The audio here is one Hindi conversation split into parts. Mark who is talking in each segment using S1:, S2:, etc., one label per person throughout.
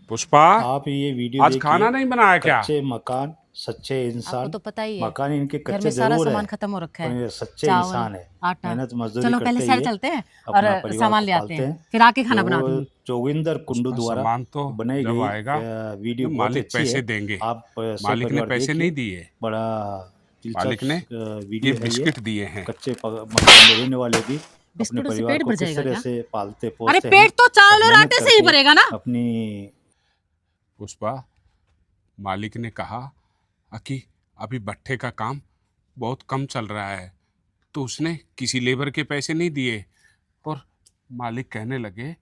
S1: पुष्पा,
S2: आप ये वीडियो
S1: आज खाना नहीं बनाया क्या?
S2: कच्चे मकान सच्चे
S3: आपको
S2: इंसान।
S3: तो पता ही है,
S2: मकान इनके
S3: घर
S2: कच्चे
S3: में सारा
S2: जरूर
S3: सामान
S2: है,
S3: खत्म हो रखा
S2: पर
S3: है।
S2: ये सच्चे
S3: चावल,
S2: इंसान है।
S3: आटा।
S2: मेहनत मजदूरी
S3: चलो पहले
S2: करते
S3: शहर
S2: ये
S3: चलते हैं
S2: अपना
S3: और
S2: परिवार
S3: सामान
S2: को
S3: ले आते
S2: पालते
S3: हैं,
S2: हैं।
S3: फिर आके खाना बना
S2: वो
S3: दूंगी।
S2: जोगिंदर कुंडू
S1: पुष्पा,
S2: द्वारा
S1: सामान तो
S2: बनाई
S1: जब
S2: गई
S1: आएगा
S2: वीडियो
S1: तो
S2: बहुत
S1: मालिक
S2: अच्छी
S1: पैसे
S2: है।
S1: देंगे।
S2: आप
S1: मालिक ने
S2: परिवार
S1: पैसे
S2: देखिए,
S1: नहीं दिए,
S2: बड़ा
S1: मालिक ने
S2: दिलचस्प
S1: ये
S2: वीडियो है ये।
S1: बिस्किट दिए हैं।
S2: कच्चे मकान में रहने वाले भी अपने
S3: बिस्कुटों से
S2: परिवार
S3: पेट
S2: को
S3: भर
S2: किस
S3: जाएगा
S2: तरह
S3: क्या?
S2: से पालते
S3: अरे
S2: पोसते हैं
S3: पेट तो
S2: और
S3: चावल और
S2: मेहनत
S3: आटे से ही
S2: करके
S3: भरेगा ना।
S2: अपनी।
S1: पुष्पा, मालिक ने कहा कि अभी भट्ठे का काम बहुत कम चल रहा है, तो उसने किसी लेबर के पैसे नहीं दिए और मालिक कहने लगे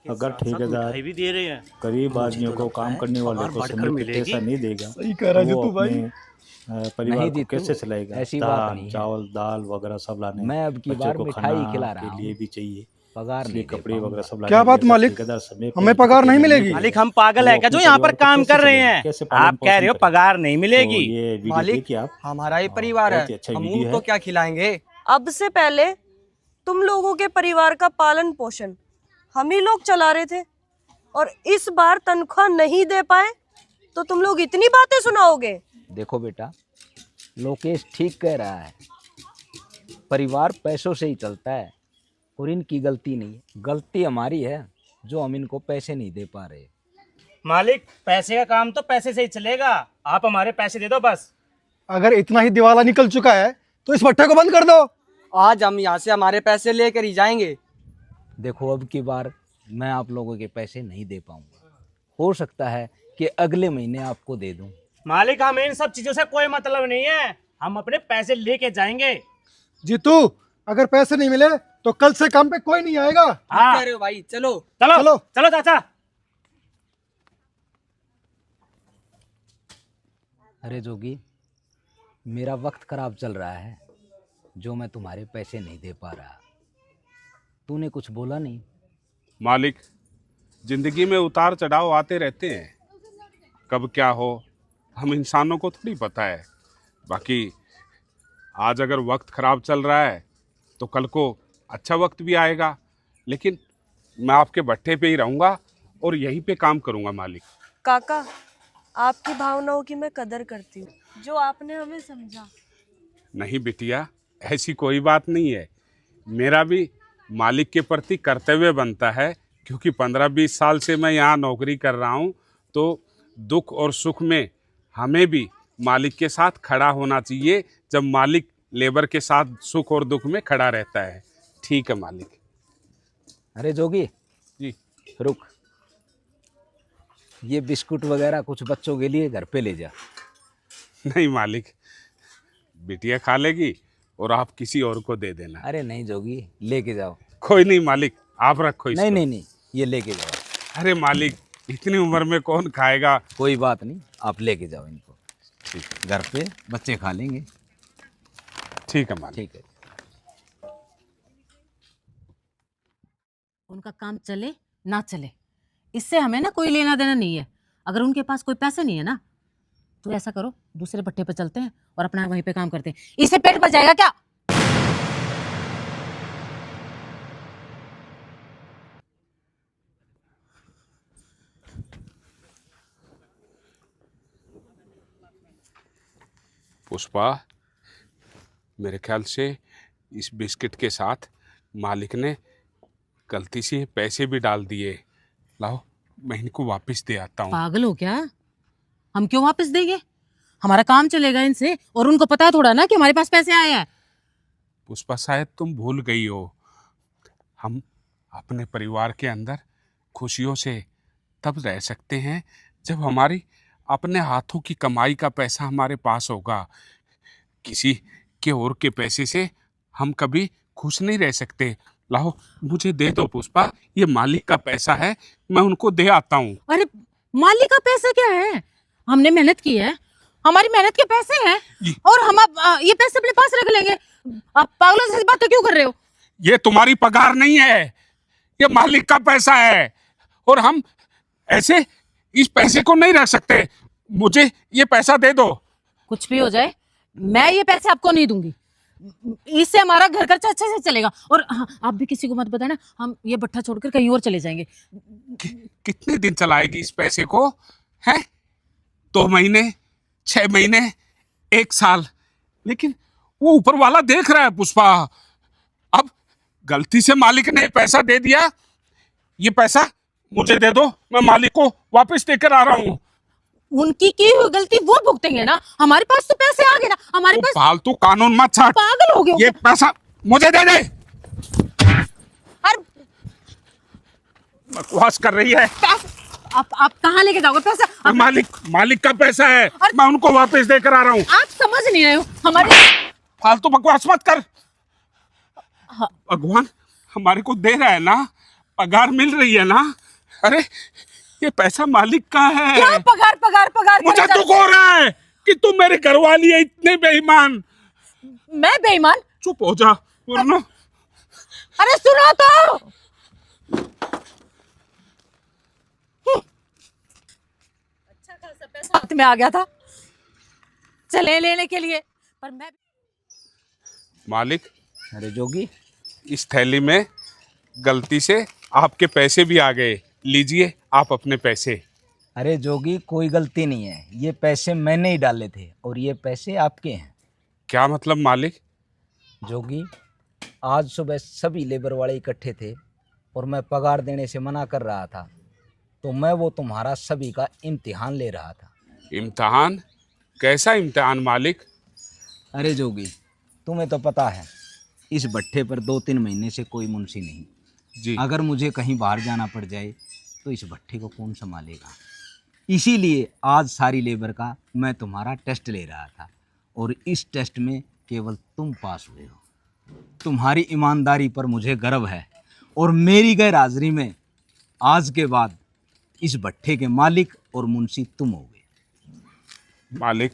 S2: अगर ठेकेदार
S4: भी दे रहे हैं।
S2: गरीब
S4: मुझे
S2: आदमियों
S4: तो
S2: को
S4: लगता
S2: काम
S4: है
S2: करने वालों
S4: पगार
S2: को
S4: बढ़कर
S2: समय पे
S4: मिलेगी।
S2: पैसा नहीं देगा
S5: सही कह रहा है
S2: तो वो
S5: जीतू भाई।
S2: अपने परिवार
S6: नहीं
S2: को
S6: जीतू,
S2: कैसे चलाएगा।
S6: ऐसी बात
S2: दाल
S6: नहीं है।
S2: चावल दाल वगैरह सब लाने
S6: मैं अब की
S2: बच्चों
S6: बार
S2: को
S6: मिठाई
S2: खाना
S6: खिला रहा
S2: के लिए
S6: हूँ,
S2: भी चाहिए,
S6: पगार
S2: इसलिए
S6: नहीं दे
S2: कपड़े वगैरह
S6: पाऊंगा।
S2: सब लाने
S5: क्या
S2: के
S5: बात
S2: लिए
S5: मालिक?
S2: ठेकेदार समय पे
S5: हमें पगार नहीं
S2: पेमेंट
S5: मिलेगी?
S2: करेगा।
S4: मालिक हम पागल
S2: वो
S4: है क्या
S2: अपने
S4: जो यहाँ पर
S2: परिवार को
S4: काम
S2: कैसे
S4: कर रहे
S2: चलाएंगे,
S4: हैं?
S2: कैसे पालन
S4: आप कह रहे हो
S2: पोषण
S4: पगार नहीं
S2: करेंगे।
S4: मिलेगी।
S2: तो ये वीडियो
S5: मालिक,
S2: देखिए आप,
S5: हमारा ही परिवार
S2: बहुत ही
S5: है,
S2: अच्छा
S5: हम
S2: वीडियो
S5: उनको
S2: है।
S5: क्या खिलाएंगे?
S7: अब से पहले तुम लोगों के परिवार का पालन पोषण हम ही लोग चला रहे थे और इस बार तनख्वाह नहीं दे पाए तो तुम लोग इतनी बातें सुनाओगे।
S6: देखो बेटा, लोकेश ठीक कह रहा है, परिवार पैसों से ही चलता है और इनकी गलती नहीं है, गलती हमारी है जो हम इनको पैसे नहीं दे पा रहे।
S4: मालिक, पैसे का काम तो पैसे से ही चलेगा, आप हमारे पैसे दे दो बस।
S5: अगर इतना ही दिवाला निकल चुका है तो इस भट्टे को बंद कर दो।
S8: आज हम यहाँ से हमारे पैसे लेकर ही जाएंगे।
S6: देखो, अब की बार मैं आप लोगों के पैसे नहीं दे पाऊंगा, हो सकता है कि अगले महीने आपको दे दूं।
S4: मालिक, हमें इन सब चीजों से कोई मतलब नहीं है, हम अपने पैसे लेके जाएंगे।
S5: जीतू, अगर पैसे नहीं मिले तो कल से काम पे कोई नहीं आएगा।
S4: हाँ,
S8: कह रहे हो भाई? चलो
S4: चलो
S5: चलो।
S4: चलो चाचा।
S6: अरे जोगी, मेरा वक्त खराब चल रहा है जो मैं तुम्हारे पैसे नहीं दे पा रहा। तूने कुछ बोला नहीं?
S1: मालिक, जिंदगी में उतार चढ़ाव आते रहते हैं, कब क्या हो हम इंसानों को थोड़ी पता है। बाकी आज अगर वक्त खराब चल रहा है तो कल को अच्छा वक्त भी आएगा, लेकिन मैं आपके भट्ठे पे ही रहूँगा और यहीं पे काम करूँगा मालिक।
S7: काका, आपकी भावनाओं की मैं कदर करती हूँ जो आपने हमें समझा।
S1: नहीं बिटिया, ऐसी कोई बात नहीं है, मेरा भी मालिक के प्रति कर्तव्य बनता है, क्योंकि 15-20 साल से मैं यहाँ नौकरी कर रहा हूँ, तो दुख और सुख में हमें भी मालिक के साथ खड़ा होना चाहिए, जब मालिक लेबर के साथ सुख और दुख में खड़ा रहता है। ठीक है मालिक।
S6: अरे जोगी
S1: जी,
S6: रुक, ये बिस्कुट वगैरह कुछ बच्चों के लिए घर पे ले जा।
S1: नहीं मालिक, बिटिया खा लेगी और आप किसी और को दे देना।
S6: अरे नहीं जोगी, लेके जाओ।
S1: कोई नहीं मालिक, आप रखो इसको।
S6: नहीं नहीं नहीं, ये लेके जाओ।
S1: अरे मालिक, इतनी उम्र में कौन खाएगा।
S6: कोई बात नहीं, आप लेके जाओ इनको, घर पे बच्चे खा लेंगे।
S1: ठीक है मालिक।
S6: ठीक है।
S3: उनका काम चले ना चले, इससे हमें ना कोई लेना देना नहीं है। अगर उनके पास कोई पैसे नहीं है ना, तो ऐसा करो, दूसरे भट्टे पे चलते हैं और अपना वहीं पे काम करते हैं। इससे पेट भर जाएगा क्या?
S1: पुष्पा, मेरे ख्याल से इस बिस्किट के साथ मालिक ने गलती से पैसे भी डाल दिए। लाओ, मैं इनको वापस दे आता हूँ।
S3: पागल हो क्या? हम क्यों वापस देंगे? हमारा काम चलेगा इनसे, और उनको पता थोड़ा ना कि हमारे पास पैसे आए हैं।
S1: पुष्पा, शायद तुम भूल गई हो, हम अपने परिवार के अंदर खुशियों से तब रह सकते हैं जब हमारी अपने हाथों की कमाई का पैसा हमारे पास होगा। किसी के और के पैसे से हम कभी खुश नहीं रह सकते। लाओ, मुझे दे दो पुष्पा, ये मालिक का पैसा है, मैं उनको दे आता हूँ।
S3: अरे मालिक का पैसा क्या है? हमने मेहनत की है, हमारी मेहनत के पैसे हैं, और हम अब ये पैसे अपने पास रख लेंगे। आप पागलों जैसी बातें क्यों कर रहे हो?
S1: ये तुम्हारी पगार नहीं है, ये मालिक का पैसा है, और हम ऐसे इस पैसे को नहीं रख सकते। मुझे ये पैसा दे दो।
S3: कुछ भी हो जाए, मैं ये पैसे आपको नहीं दूंगी। इससे हमारा घर खर्चा अच्छे से चलेगा। और हाँ, आप भी किसी को मत बताना, हम ये भट्ठा छोड़कर कहीं और चले जाएंगे।
S1: कितने दिन चलाएगी इस पैसे को? है 2 महीने, 6 महीने, 1 साल, लेकिन वो ऊपर वाला देख रहा है पुष्पा। अब गलती से मालिक ने पैसा दे दिया, ये पैसा मुझे दे दो, मैं मालिक को वापस देकर आ रहा हूँ।
S3: उनकी की हुई गलती वो भुगतेंगे ना, हमारे पास तो पैसे आ गए ना, हमारे पास।
S1: फालतू कानून मत छाट,
S3: पागल हो गए हो
S1: ये पैसा मुझे दे दे।
S3: और
S1: बकवास कर रही है।
S3: आप कहाँ लेके जाओगे पैसा?
S1: मालिक का पैसा है, मैं उनको वापस देकर आ रहा हूँ।
S3: आप समझ नहीं रहे हो हमारे।
S1: फालतू बकवास मत कर।
S3: हाँ।
S1: भगवान हमारे को दे रहा है ना, पगार मिल रही है ना। अरे ये पैसा मालिक का है।
S3: क्या पगार पगार पगार?
S1: मुझे दुख हो रहा है कि तुम मेरे घर वाली है इतने बेईमान।
S3: मैं बेईमान?
S1: चुप हो जा वरना।
S3: अरे सुनो तो, अच्छा खासा पैसा हाथ में आ गया था चले लेने के लिए, पर मैं।
S1: मालिक,
S6: अरे जोगी,
S1: इस थैली में गलती से आपके पैसे भी आ गए, लीजिए आप अपने पैसे।
S6: अरे जोगी, कोई गलती नहीं है, ये पैसे मैंने ही डाले थे और ये पैसे आपके हैं।
S1: क्या मतलब मालिक?
S6: जोगी, आज सुबह सभी लेबर वाले इकट्ठे थे और मैं पगार देने से मना कर रहा था, तो मैं वो तुम्हारा सभी का इम्तिहान ले रहा था।
S1: इम्तिहान? कैसा इम्तिहान मालिक?
S6: अरे जोगी, तुम्हें तो पता है इस भट्ठे पर 2-3 महीने से कोई मुंशी नहीं।
S1: जी।
S6: अगर मुझे कहीं बाहर जाना पड़ जाए तो इस भट्ठे को कौन संभालेगा? इसीलिए आज सारी लेबर का मैं तुम्हारा टेस्ट ले रहा था और इस टेस्ट में केवल तुम पास हुए हो। तुम्हारी ईमानदारी पर मुझे गर्व है और मेरी गैर हाजिरी में आज के बाद इस भट्ठे के मालिक और मुंशी तुम होगे।
S1: मालिक,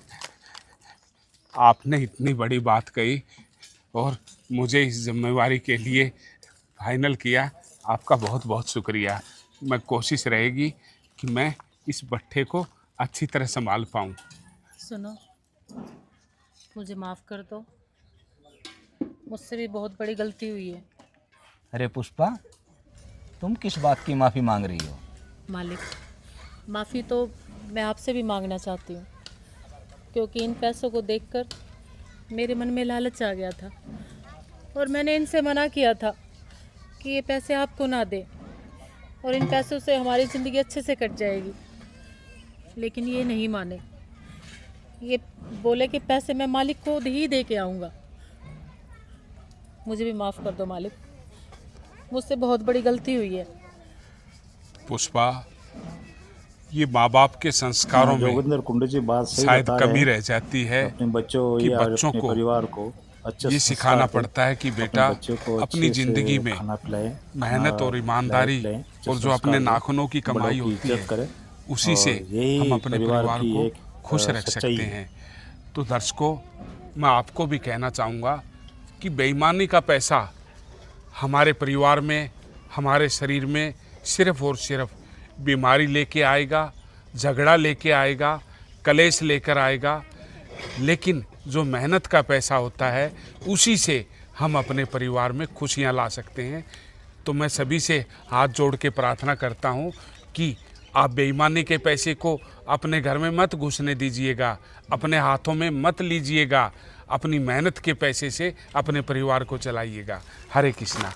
S1: आपने इतनी बड़ी बात कही और मुझे इस जिम्मेवारी के लिए फाइनल किया, आपका बहुत बहुत शुक्रिया। मैं कोशिश रहेगी कि मैं इस भट्ठे को अच्छी तरह संभाल पाऊँ।
S3: सुनो, मुझे माफ कर दो, मुझसे भी बहुत बड़ी गलती हुई है।
S6: अरे पुष्पा, तुम किस बात की माफ़ी मांग रही हो?
S9: मालिक, माफ़ी तो मैं आपसे भी मांगना चाहती हूँ, क्योंकि इन पैसों को देखकर मेरे मन में लालच आ गया था और मैंने इनसे मना किया था कि ये पैसे आपको ना दें और इन पैसों से हमारी ज़िंदगी अच्छे से कट जाएगी, लेकिन ये नहीं माने। ये बोले कि पैसे मैं मालिक को ही दे के आऊँगा। मुझे भी माफ़ कर दो मालिक, मुझसे बहुत बड़ी गलती हुई है।
S1: पुष्पा, ये माँ बाप के संस्कारों में
S2: जोगिंदर कुंडू जी बात सही
S1: शायद
S2: बता रहे
S1: कमी
S2: हैं।
S1: रह जाती है
S2: अपने बच्चों
S1: कि
S2: या
S1: बच्चों
S2: अपने
S1: को
S2: परिवार को अच्छे
S1: ये
S2: संस्कार
S1: सिखाना
S2: दें,
S1: पड़ता है कि
S2: अपने
S1: बेटा
S2: बच्चों को
S1: अपनी
S2: अच्छे से
S1: जिंदगी में
S2: खाना पिलाएं,
S1: मेहनत
S2: खाना
S1: और ईमानदारी
S2: खिलाएं,
S1: और जो अपने नाखूनों की
S2: बड़ों
S1: कमाई
S2: की
S1: होती
S2: इज्जत
S1: है
S2: करें,
S1: उसी
S2: और
S1: से
S2: यही
S1: हम अपने परिवार
S2: की
S1: को
S2: एक,
S1: खुश रख
S2: सच्चाई
S1: सकते
S2: है।
S1: हैं। तो दर्शकों, मैं आपको भी कहना चाहूँगा कि बेईमानी का पैसा हमारे परिवार में, हमारे शरीर में सिर्फ और सिर्फ बीमारी लेके आएगा, झगड़ा लेके आएगा, कलेश लेकर आएगा। लेकिन जो मेहनत का पैसा होता है उसी से हम अपने परिवार में खुशियां ला सकते हैं। तो मैं सभी से हाथ जोड़ के प्रार्थना करता हूं कि आप बेईमानी के पैसे को अपने घर में मत घुसने दीजिएगा, अपने हाथों में मत लीजिएगा, अपनी मेहनत के पैसे से अपने परिवार को चलाइएगा। हरे कृष्णा।